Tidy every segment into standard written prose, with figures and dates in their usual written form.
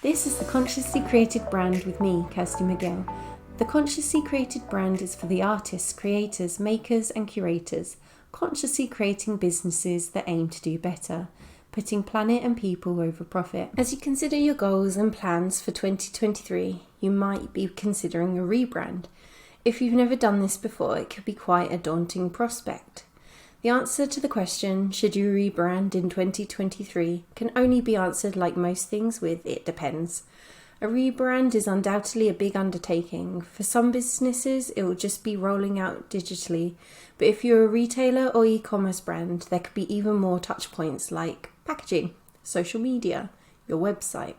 This is the Consciously Created Brand with me, Kirsty McGill. The Consciously Created Brand is for the artists, creators, makers and curators, consciously creating businesses that aim to do better, putting planet and people over profit. As you consider your goals and plans for 2023, you might be considering a rebrand. If you've never done this before, it could be quite a daunting prospect. The answer to the question, should you rebrand in 2023, can only be answered like most things with "it depends." A rebrand is undoubtedly a big undertaking. For some businesses, it will just be rolling out digitally. But if you're a retailer or e-commerce brand, there could be even more touch points like packaging, social media, your website.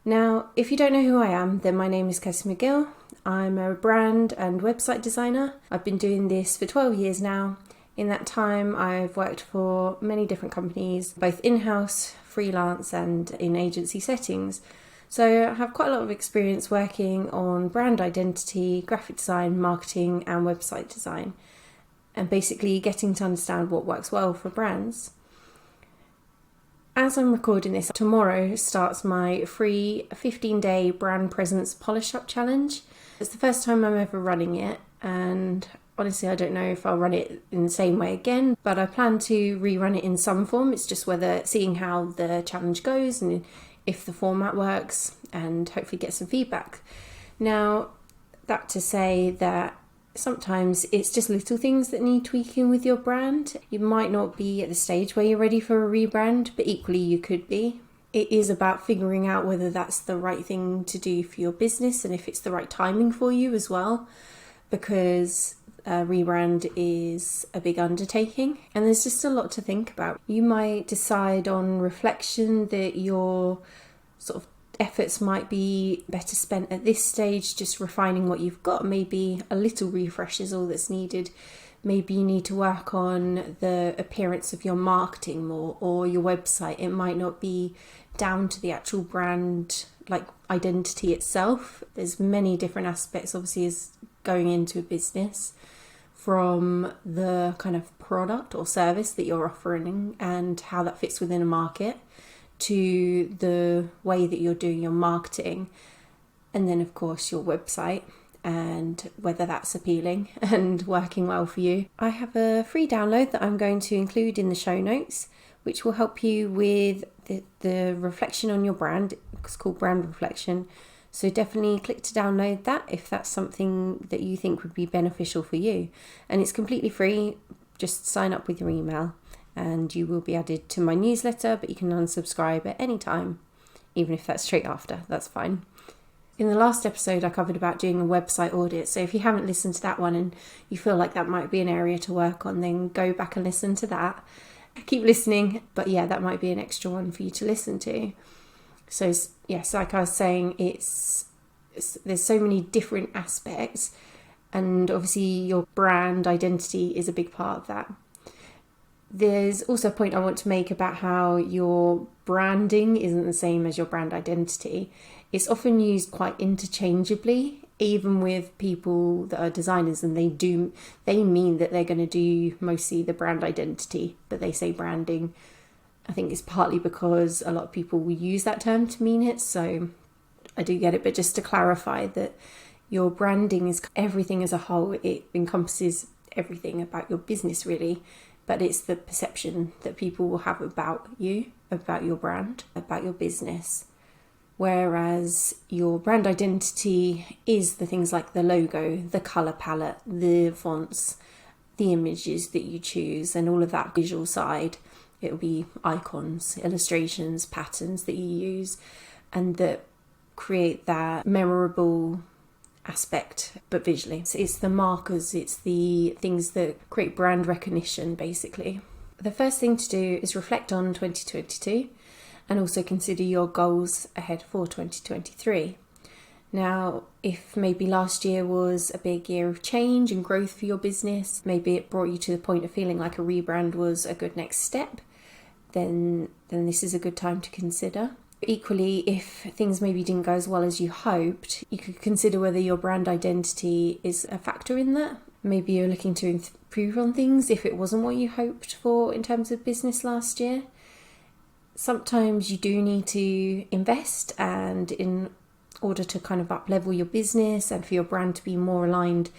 Now, if you don't know who I am, then my name is Kirsty McGill. I'm a brand and website designer. I've been doing this for 12 years now. In that time, I've worked for many different companies, both in-house, freelance and in agency settings. So I have quite a lot of experience working on brand identity, graphic design, marketing and website design, and basically getting to understand what works well for brands. As I'm recording this, tomorrow starts my free 15-day brand presence polish-up challenge. It's the first time I'm ever running it, and honestly, I don't know if I'll run it in the same way again, but I plan to rerun it in some form. It's just whether seeing how the challenge goes and if the format works, and hopefully get some feedback. Now, that to say that sometimes it's just little things that need tweaking with your brand. You might not be at the stage where you're ready for a rebrand, but equally you could be. It is about figuring out whether that's the right thing to do for your business and if it's the right timing for you as well, because a rebrand is a big undertaking and there's just a lot to think about. You might decide on reflection that your sort of efforts might be better spent at this stage just refining what you've got. Maybe a little refresh is all that's needed. Maybe you need to work on the appearance of your marketing more, or your website. It might not be down to the actual brand like identity itself. There's many different aspects obviously as going into a business, from the kind of product or service that you're offering and how that fits within a market, to the way that you're doing your marketing, and then of course your website and whether that's appealing and working well for you. I have a free download that I'm going to include in the show notes, which will help you with the reflection on your brand. It's called Brand Reflection. So definitely click to download that if that's something that you think would be beneficial for you. And it's completely free. Just sign up with your email and you will be added to my newsletter, but you can unsubscribe at any time, even if that's straight after, that's fine. In the last episode, I covered about doing a website audit. So if you haven't listened to that one and you feel like that might be an area to work on, then go back and listen to that. Keep listening, but yeah, that might be an extra one for you to listen to. So yes, like I was saying, there's so many different aspects, and obviously your brand identity is a big part of that. There's also a point I want to make about how your branding isn't the same as your brand identity. It's often used quite interchangeably, even with people that are designers, and they mean that they're going to do mostly the brand identity, but they say branding. I think it's partly because a lot of people will use that term to mean it, so I do get it. But just to clarify that your branding is everything as a whole. It encompasses everything about your business really, but it's the perception that people will have about you, about your brand, about your business. Whereas your brand identity is the things like the logo, the colour palette, the fonts, the images that you choose, and all of that visual side. It'll be icons, illustrations, patterns that you use, and that create that memorable aspect, but visually. So it's the markers, it's the things that create brand recognition, basically. The first thing to do is reflect on 2022 and also consider your goals ahead for 2023. Now, if maybe last year was a big year of change and growth for your business, maybe it brought you to the point of feeling like a rebrand was a good next step, then this is a good time to consider. Equally, if things maybe didn't go as well as you hoped, you could consider whether your brand identity is a factor in that. Maybe you're looking to improve on things if it wasn't what you hoped for in terms of business last year. Sometimes you do need to invest, and in order to kind of up-level your business and for your brand to be more aligned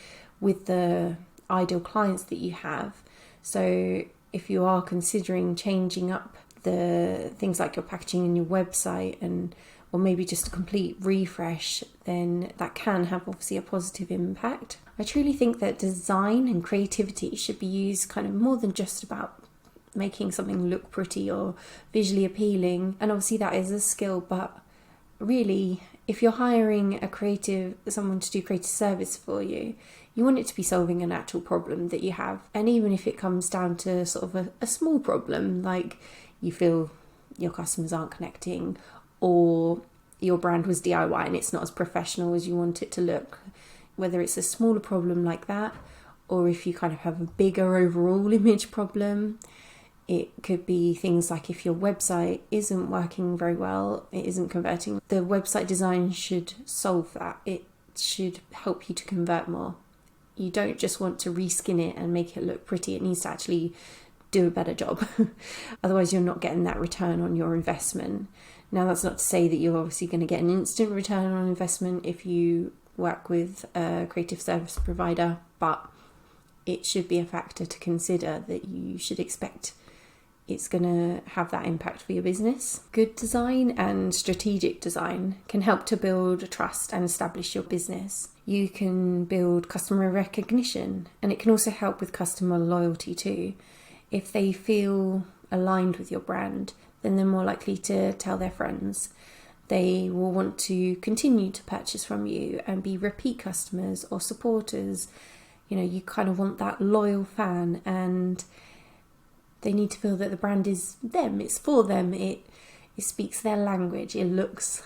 with the ideal clients that you have. So if you are considering changing up the things like your packaging and your website, or maybe just a complete refresh, then that can have obviously a positive impact. I truly think that design and creativity should be used kind of more than just about making something look pretty or visually appealing. And obviously that is a skill, but really, if you're hiring someone to do creative service for you, you want it to be solving an actual problem that you have. And even if it comes down to sort of a small problem, like you feel your customers aren't connecting, or your brand was DIY and it's not as professional as you want it to look, whether it's a smaller problem like that, or if you kind of have a bigger overall image problem. It could be things like if your website isn't working very well, it isn't converting. The website design should solve that. It should help you to convert more. You don't just want to reskin it and make it look pretty. It needs to actually do a better job. Otherwise, you're not getting that return on your investment. Now, that's not to say that you're obviously going to get an instant return on investment if you work with a creative service provider, but it should be a factor to consider that you should expect it's going to have that impact for your business. Good design and strategic design can help to build trust and establish your business. You can build customer recognition, and it can also help with customer loyalty too. If they feel aligned with your brand, then they're more likely to tell their friends. They will want to continue to purchase from you and be repeat customers or supporters. You know, you kind of want that loyal fan, and they need to feel that the brand is them, it's for them, it speaks their language, it looks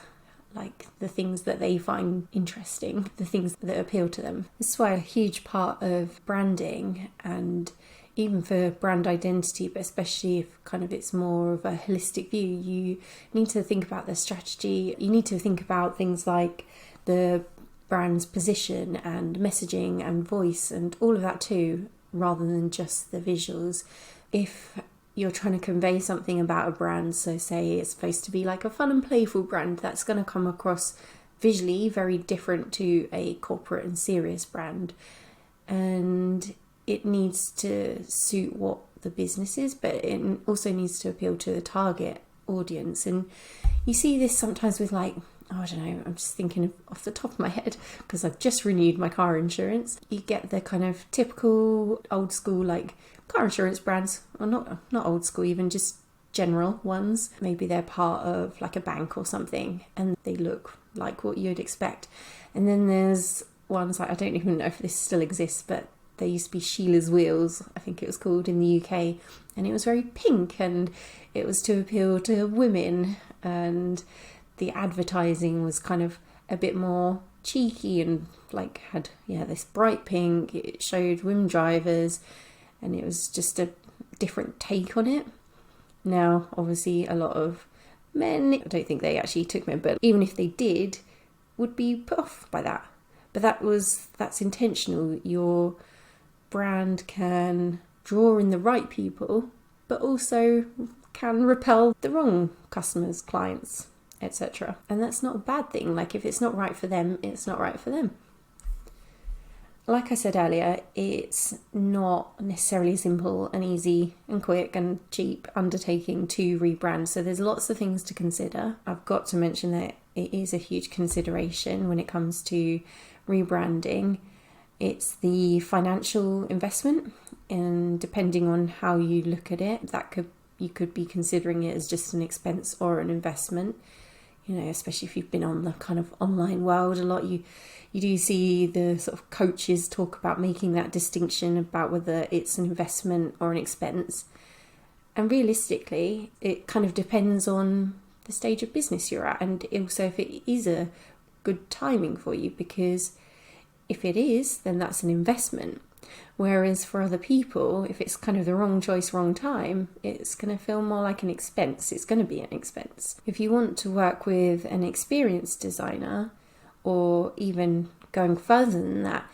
like the things that they find interesting, the things that appeal to them. This is why a huge part of branding, and even for brand identity, but especially if kind of it's more of a holistic view, you need to think about the strategy. You need to think about things like the brand's position and messaging and voice and all of that too, rather than just the visuals. If you're trying to convey something about a brand, so say it's supposed to be like a fun and playful brand, that's going to come across visually very different to a corporate and serious brand. And it needs to suit what the business is, but it also needs to appeal to the target audience. And you see this sometimes with I don't know, I'm just thinking off the top of my head because I've just renewed my car insurance. You get the kind of typical old school car insurance brands, or not old school, even just general ones. Maybe they're part of a bank or something, and they look like what you'd expect. And then there's ones I don't even know if this still exists, but there used to be Sheila's Wheels, I think it was called, in the UK, and it was very pink, and it was to appeal to women, and the advertising was kind of a bit more cheeky and had this bright pink. It showed women drivers, and it was just a different take on it. Now, obviously, a lot of men, I don't think they actually took men, but even if they did, would be put off by that. But that's intentional. Your brand can draw in the right people, but also can repel the wrong customers, clients, etc. And that's not a bad thing. If it's not right for them, it's not right for them. Like I said earlier, it's not necessarily simple and easy and quick and cheap undertaking to rebrand. So there's lots of things to consider. I've got to mention that it is a huge consideration when it comes to rebranding. It's the financial investment, and depending on how you look at it, you could be considering it as just an expense or an investment. Especially if you've been on the kind of online world a lot, you do see the sort of coaches talk about making that distinction about whether it's an investment or an expense. And realistically, it kind of depends on the stage of business you're at, and also if it is a good timing for you, because if it is, then that's an investment. Whereas for other people, if it's kind of the wrong choice, wrong time, it's going to feel more like an expense. It's going to be an expense. If you want to work with an experienced designer, or even going further than that,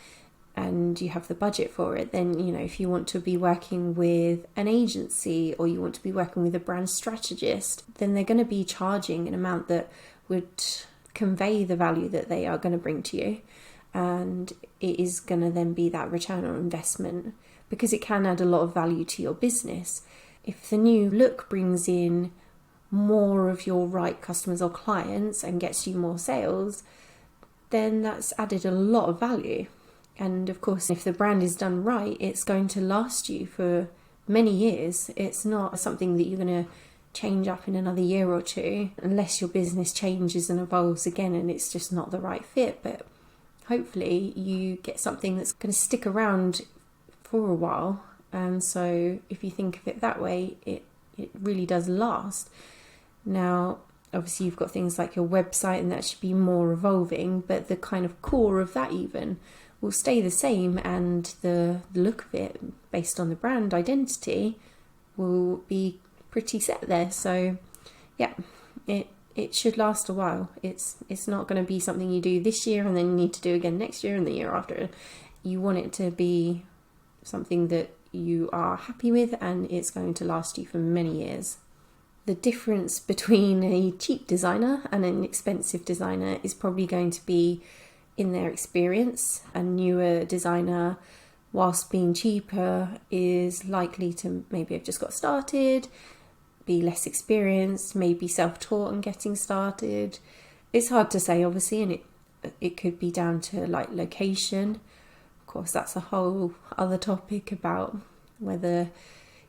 and you have the budget for it, then, if you want to be working with an agency or you want to be working with a brand strategist, then they're going to be charging an amount that would convey the value that they are going to bring to you. And it is going to then be that return on investment, because it can add a lot of value to your business. If the new look brings in more of your right customers or clients and gets you more sales, then that's added a lot of value. And of course, if the brand is done right, it's going to last you for many years. It's not something that you're going to change up in another year or two, unless your business changes and evolves again and it's just not the right fit. But hopefully you get something that's going to stick around for a while. And so if you think of it that way, it really does last. Now, obviously you've got things like your website, and that should be more evolving, but the kind of core of that even will stay the same, and the look of it based on the brand identity will be pretty set there. So yeah, it should last a while. It's not going to be something you do this year and then you need to do again next year and the year after. You want it to be something that you are happy with, and it's going to last you for many years. The difference between a cheap designer and an expensive designer is probably going to be in their experience. A newer designer, whilst being cheaper, is likely to maybe have just got started, be less experienced, maybe self-taught and getting started. It's hard to say, obviously, and it could be down to like location. Of course, that's a whole other topic about whether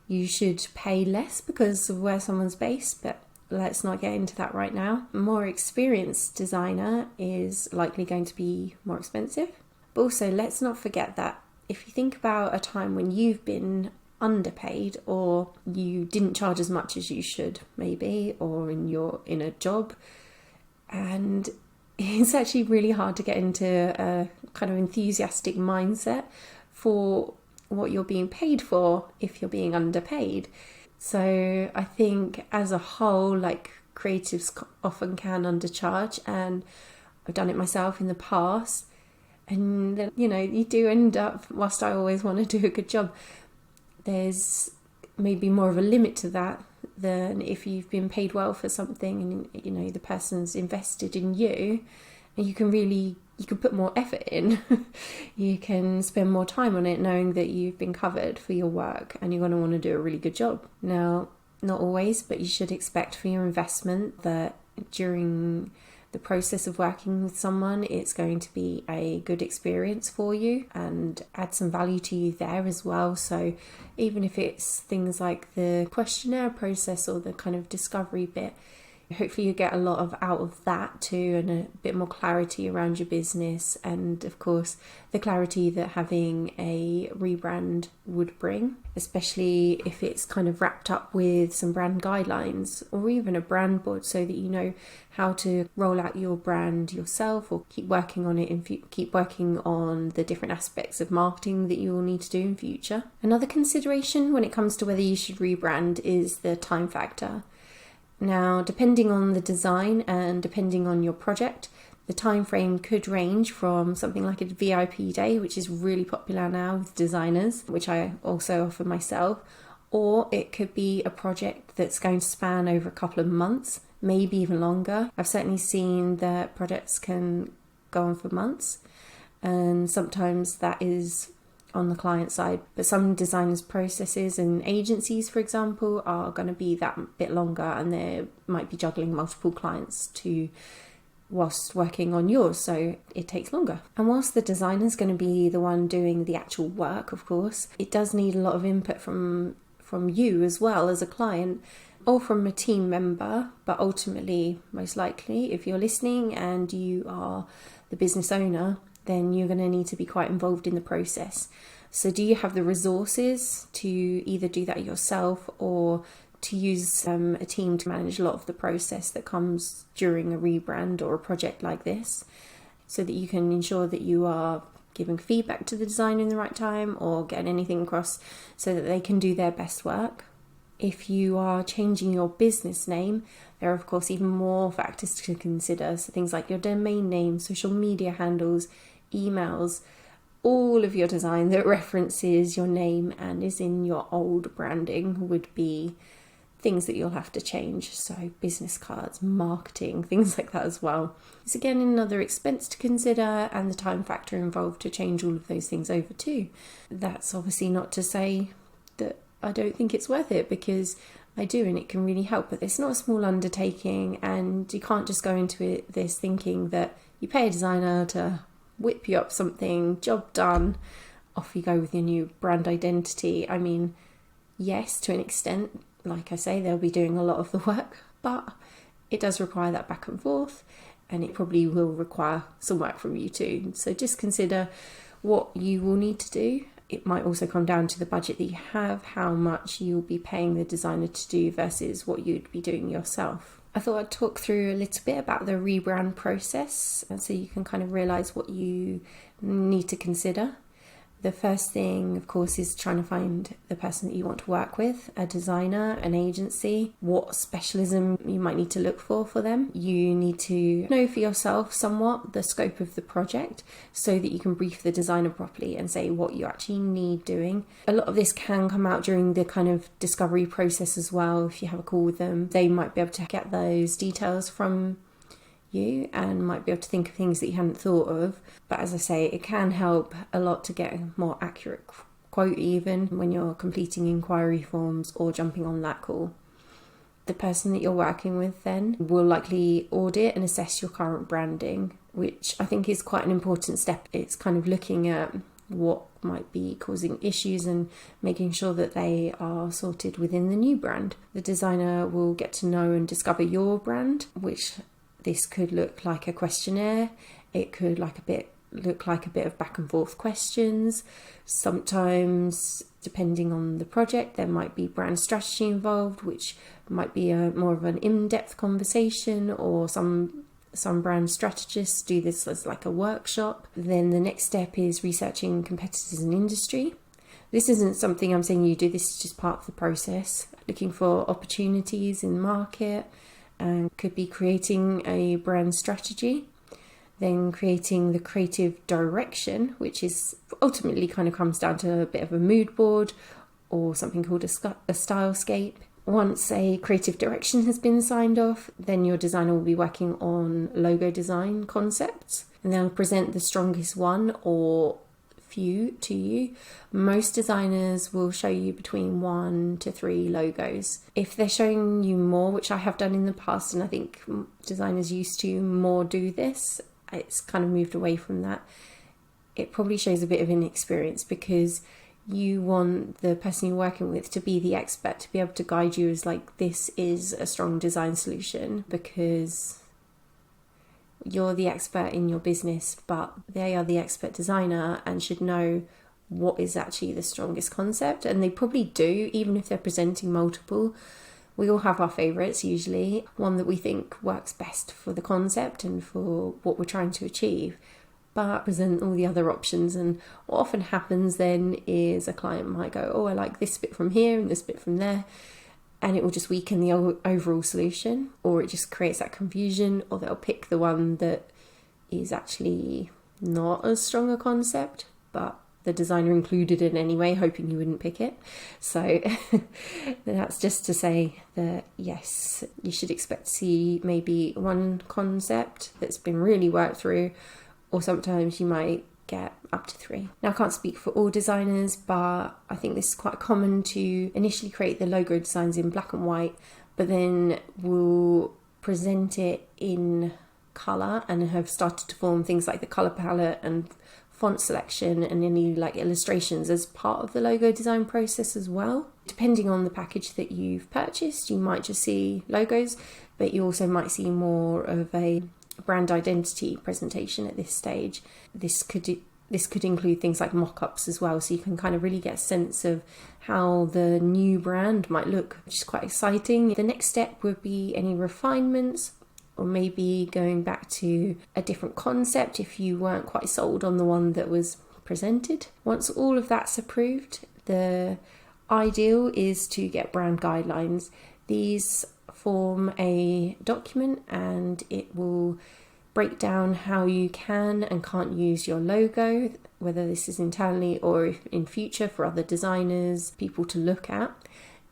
you should pay less because of where someone's based, but let's not get into that right now. A more experienced designer is likely going to be more expensive. But also, let's not forget that if you think about a time when you've been underpaid, or you didn't charge as much as you should maybe, or in a job, and it's actually really hard to get into a kind of enthusiastic mindset for what you're being paid for if you're being underpaid. So I think as a whole, like, creatives often can undercharge, and I've done it myself in the past, and then, you do end up, whilst I always want to do a good job, there's maybe more of a limit to that than if you've been paid well for something and the person's invested in you, and you can put more effort in. You can spend more time on it knowing that you've been covered for your work and you're going to want to do a really good job. Now, not always, but you should expect for your investment that during the process of working with someone, it's going to be a good experience for you and add some value to you there as well. So even if it's things like the questionnaire process or the kind of discovery bit, hopefully you get a lot out of that too, and a bit more clarity around your business, and of course the clarity that having a rebrand would bring, especially if it's kind of wrapped up with some brand guidelines or even a brand board, so that you know how to roll out your brand yourself, or keep working on it and keep working on the different aspects of marketing that you will need to do in future. Another consideration when it comes to whether you should rebrand is the time factor. Now, depending on the design and depending on your project, the time frame could range from something like a VIP day, which is really popular now with designers, which I also offer myself, or it could be a project that's going to span over a couple of months, maybe even longer. I've certainly seen that projects can go on for months, and sometimes that is on the client side, but some designers' processes and agencies, for example, are going to be that bit longer, and they might be juggling multiple clients whilst working on yours, so it takes longer. And whilst the designer's going to be the one doing the actual work, of course, it does need a lot of input from you as well as a client, or from a team member. But ultimately, most likely, if you're listening and you are the business owner, then you're going to need to be quite involved in the process. So do you have the resources to either do that yourself or to use a team to manage a lot of the process that comes during a rebrand or a project like this, so that you can ensure that you are giving feedback to the designer in the right time or getting anything across so that they can do their best work? If you are changing your business name, there are of course even more factors to consider. So things like your domain name, social media handles, emails, all of your design that references your name and is in your old branding would be things that you'll have to change. So business cards, marketing, things like that as well. It's again another expense to consider, and the time factor involved to change all of those things over too. That's obviously not to say that I don't think it's worth it, because I do, and it can really help. But it's not a small undertaking, and you can't just go into this thinking that you pay a designer to whip you up something, job done, off you go with your new brand identity. I mean, yes, to an extent, like I say, they'll be doing a lot of the work, but it does require that back and forth, and it probably will require some work from you too. So just consider what you will need to do. It might also come down to the budget that you have, how much you'll be paying the designer to do versus what you'd be doing yourself. I thought I'd talk through a little bit about the rebrand process, and so you can kind of realise what you need to consider. The first thing, of course, is trying to find the person that you want to work with, a designer, an agency, what specialism you might need to look for them. You need to know for yourself somewhat the scope of the project so that you can brief the designer properly and say what you actually need doing. A lot of this can come out during the kind of discovery process as well. If you have a call with them, they might be able to get those details from you and might be able to think of things that you hadn't thought of. But as I say, it can help a lot to get a more accurate quote even when you're completing inquiry forms or jumping on that call. The person that you're working with then will likely audit and assess your current branding, which I think is quite an important step. It's kind of looking at what might be causing issues and making sure that they are sorted within the new brand. The designer will get to know and discover your brand, which this could look like a questionnaire. It could look like a bit of back and forth questions. Sometimes, depending on the project, there might be brand strategy involved, which might be more of an in-depth conversation, or some brand strategists do this as like a workshop. Then the next step is researching competitors in industry. This isn't something I'm saying you do, this is just part of the process. Looking for opportunities in the market, and could be creating a brand strategy, then creating the creative direction, which is ultimately kind of comes down to a bit of a mood board or something called a stylescape. Once a creative direction has been signed off, then your designer will be working on logo design concepts, and they'll present the strongest one or few to you. Most designers will show you between 1 to 3 logos. If they're showing you more, which I have done in the past, and I think designers used to more do this, it's kind of moved away from that. It probably shows a bit of inexperience, because you want the person you're working with to be the expert, to be able to guide you as like, this is a strong design solution, because you're the expert in your business, but they are the expert designer and should know what is actually the strongest concept. And they probably do, even if they're presenting multiple. We all have our favourites usually, one that we think works best for the concept and for what we're trying to achieve, but present all the other options. And what often happens then is a client might go, oh, I like this bit from here and this bit from there, and it will just weaken the overall solution, or it just creates that confusion, or they'll pick the one that is actually not as strong a concept, but the designer included it anyway, hoping you wouldn't pick it. So that's just to say that yes, you should expect to see maybe one concept that's been really worked through, or sometimes you might get up to 3. Now, I can't speak for all designers, but I think this is quite common to initially create the logo designs in black and white, but then we'll present it in colour and have started to form things like the colour palette and font selection and any like illustrations as part of the logo design process as well. Depending on the package that you've purchased, you might just see logos, but you also might see more of a brand identity presentation at this stage. This could include things like mock-ups as well, so you can kind of really get a sense of how the new brand might look, which is quite exciting. The next step would be any refinements, or maybe going back to a different concept if you weren't quite sold on the one that was presented. Once all of that's approved, the ideal is to get brand guidelines. These form a document, and it will break down how you can and can't use your logo, whether this is internally or if in future for other designers, people to look at.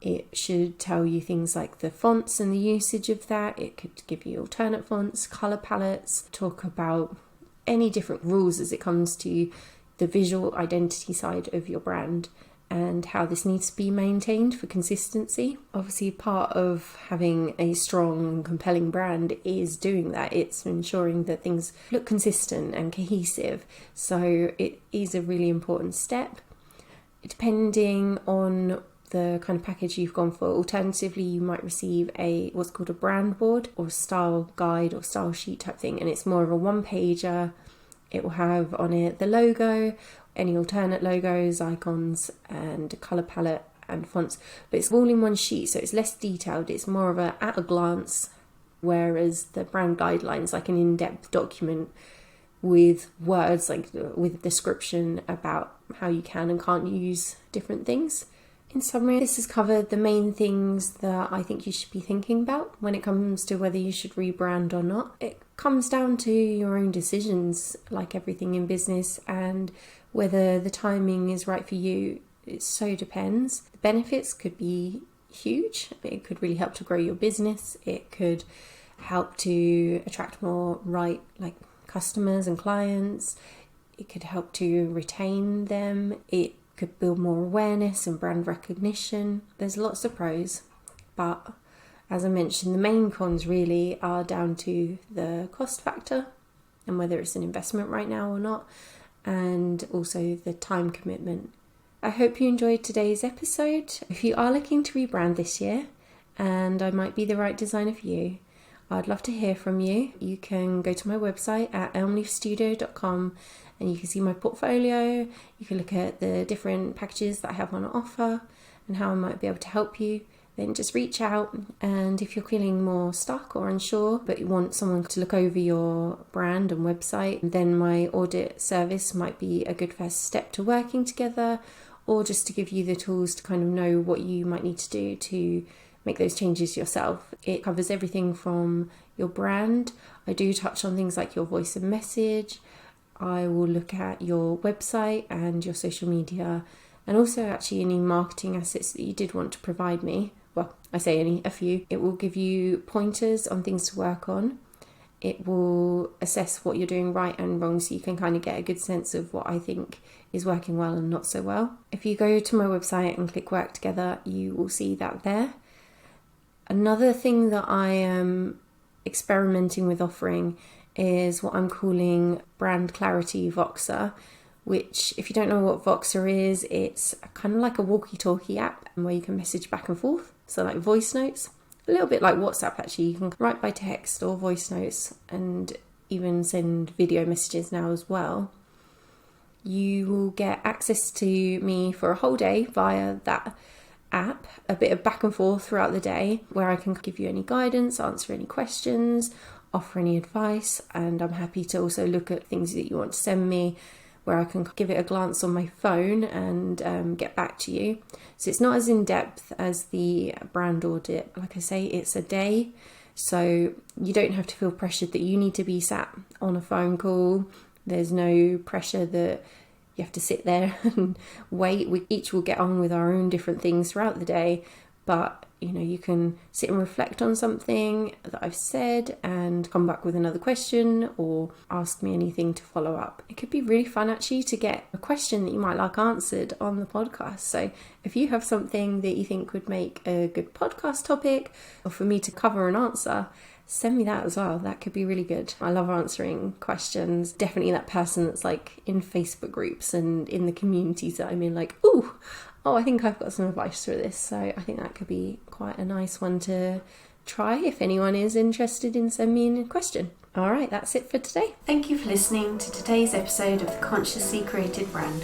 It should tell you things like the fonts and the usage of that. It could give you alternate fonts, colour palettes, talk about any different rules as it comes to the visual identity side of your brand and how this needs to be maintained for consistency. Obviously, part of having a strong and compelling brand is doing that. It's ensuring that things look consistent and cohesive. So it is a really important step. Depending on the kind of package you've gone for, alternatively you might receive what's called a brand board or style guide or style sheet type thing, and it's more of a one-pager. It will have on it the logo, any alternate logos, icons and colour palette and fonts, but it's all in one sheet, so it's less detailed. It's more of a at a glance, whereas the brand guidelines like an in-depth document with words, like with a description about how you can and can't use different things. In summary, this has covered the main things that I think you should be thinking about when it comes to whether you should rebrand or not. It comes down to your own decisions, like everything in business, and whether the timing is right for you. It so depends. The benefits could be huge. It could really help to grow your business. It could help to attract more customers and clients. It could help to retain them. It could build more awareness and brand recognition. There's lots of pros, but as I mentioned, the main cons really are down to the cost factor and whether it's an investment right now or not, and also the time commitment. I hope you enjoyed today's episode. If you are looking to rebrand this year and I might be the right designer for you, I'd love to hear from you. You can go to my website at elmleafstudio.com and you can see my portfolio. You can look at the different packages that I have on offer and how I might be able to help you. Then just reach out, and if you're feeling more stuck or unsure but you want someone to look over your brand and website, then my audit service might be a good first step to working together, or just to give you the tools to kind of know what you might need to do to make those changes yourself. It covers everything from your brand. I do touch on things like your voice and message. I will look at your website and your social media, and also actually any marketing assets that you did want to provide me. Well, I say a few. It will give you pointers on things to work on. It will assess what you're doing right and wrong, so you can kind of get a good sense of what I think is working well and not so well. If you go to my website and click work together, you will see that there. Another thing that I am experimenting with offering is what I'm calling Brand Clarity Voxer, which, if you don't know what Voxer is, it's kind of like a walkie-talkie app where you can message back and forth. So like voice notes, a little bit like WhatsApp actually. You can write by text or voice notes and even send video messages now as well. You will get access to me for a whole day via that app, a bit of back and forth throughout the day where I can give you any guidance, answer any questions, offer any advice, and I'm happy to also look at things that you want to send me where I can give it a glance on my phone and get back to you. So it's not as in-depth as the brand audit. Like I say, it's a day, so you don't have to feel pressured that you need to be sat on a phone call. There's no pressure that you have to sit there and wait. We each will get on with our own different things throughout the day, but you can sit and reflect on something that I've said and come back with another question or ask me anything to follow up. It could be really fun actually to get a question that you might like answered on the podcast. So if you have something that you think would make a good podcast topic or for me to cover and answer, send me that as well. That could be really good. I love answering questions. Definitely that person that's like in Facebook groups and in the communities that I'm in, like, I think I've got some advice for this. So I think that could be quite a nice one to try if anyone is interested in sending me a question. All right, that's it for today. Thank you for listening to today's episode of The Consciously Created Brand.